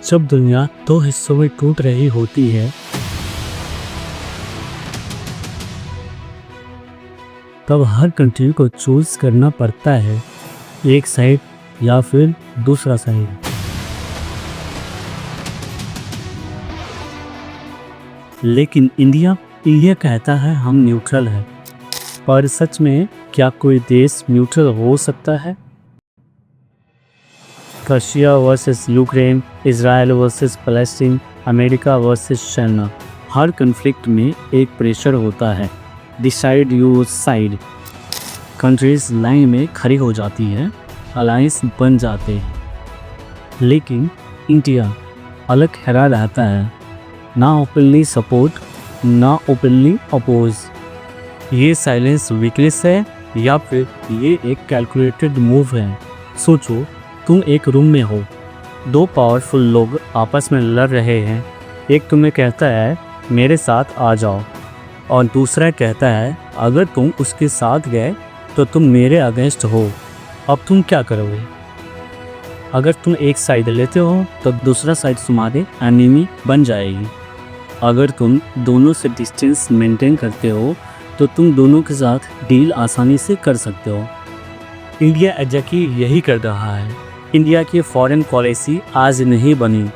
जब दुनिया दो हिस्सों में टूट रही होती है तब हर कंट्री को चूज करना पड़ता है, एक साइड या फिर दूसरा साइड। लेकिन इंडिया कहता है हम न्यूट्रल है। पर सच में क्या कोई देश न्यूट्रल हो सकता है? Russia versus Ukraine, Israel versus फ़लस्तीन, अमेरिका वर्सेस चाइना, हर कन्फ्लिक्ट में एक प्रेशर होता है, decide your side. Countries line में खड़ी हो जाती है, अलायंस बन जाते हैं। लेकिन इंडिया अलग खड़ा रहता है, ना ओपनली सपोर्ट ना ओपनली अपोज। ये साइलेंस वीकनेस है या फिर ये एक कैलकुलेटेड मूव है? सोचो, तुम एक रूम में हो, दो पावरफुल लोग आपस में लड़ रहे हैं। एक तुम्हें कहता है मेरे साथ आ जाओ, और दूसरा कहता है अगर तुम उसके साथ गए तो तुम मेरे अगेंस्ट हो। अब तुम क्या करोगे? अगर तुम एक साइड लेते हो तो दूसरा साइड तुम्हारे एनिमी बन जाएगी। अगर तुम दोनों से डिस्टेंस मेंटेन करते हो तो तुम दोनों के साथ डील आसानी से कर सकते हो। इंडिया एग्जैक्टली यही कर रहा है। इंडिया की फॉरेन पॉलिसी आज नहीं बनी,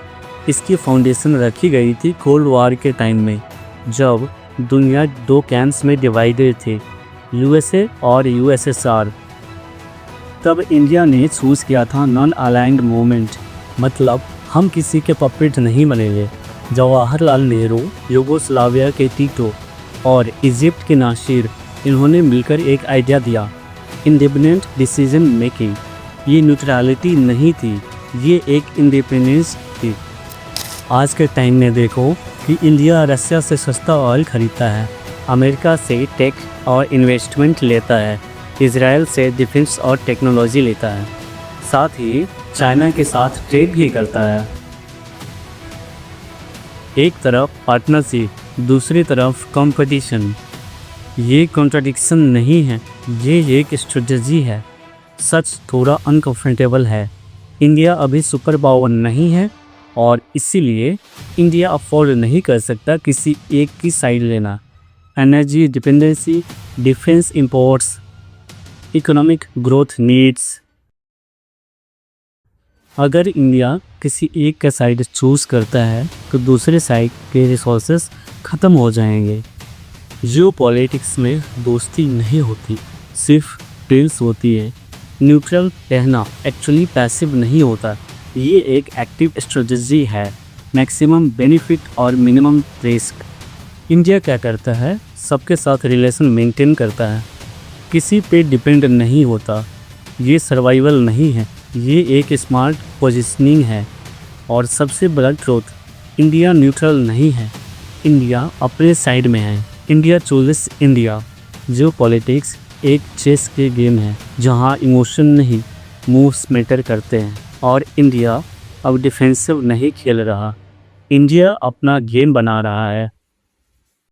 इसकी फाउंडेशन रखी गई थी कोल्ड वॉर के टाइम में, जब दुनिया दो कैंप्स में डिवाइडेड थे, यूएसए और यूएसएसआर। तब इंडिया ने चूज़ किया था नॉन अलाइंड मूवमेंट, मतलब हम किसी के पपेट नहीं बनेंगे। जवाहरलाल नेहरू, यूगोस्लाविया के टीटो और इजिप्ट के नासिर, इन्होंने मिलकर एक आइडिया दिया, इंडिपेंडेंट डिसीजन मेकिंग। ये न्यूट्रलिटी नहीं थी, ये एक इंडिपेंडेंस थी। आज के टाइम में देखो कि इंडिया रशिया से सस्ता ऑयल खरीदता है, अमेरिका से टेक और इन्वेस्टमेंट लेता है, इजराइल से डिफेंस और टेक्नोलॉजी लेता है, साथ ही चाइना के साथ ट्रेड भी करता है। एक तरफ पार्टनरशिप, दूसरी तरफ कंपटीशन। ये कॉन्ट्रडिक्शन नहीं है, ये एक स्ट्रेटजी है। सच थोड़ा अनकंफर्टेबल है। इंडिया अभी सुपर पावर नहीं है और इसीलिए इंडिया अफोर्ड नहीं कर सकता किसी एक की साइड लेना। Energy dependency, defence imports, economic growth needs. अगर इंडिया किसी एक का साइड चूज़ करता है तो दूसरे साइड के रिसोर्सेस ख़त्म हो जाएंगे। जियोपॉलिटिक्स में दोस्ती नहीं होती, सिर्फ डील्स होती है। न्यूट्रल रहना एक्चुअली पैसिव नहीं होता, ये एक एक्टिव स्ट्रेटजी है। मैक्सिमम बेनिफिट और मिनिमम रिस्क। इंडिया क्या करता है? सबके साथ रिलेशन मेंटेन करता है, किसी पे डिपेंड नहीं होता। ये सर्वाइवल नहीं है, ये एक स्मार्ट पोजिशनिंग है। और सबसे बड़ा ट्रूथ, इंडिया न्यूट्रल नहीं है, इंडिया अपने साइड में है। India chooses India. जो पॉलिटिक्स एक चेस के गेम है जहां इमोशन नहीं मूव्स मैटर करते हैं, और इंडिया अब डिफेंसिव नहीं खेल रहा, इंडिया अपना गेम बना रहा है।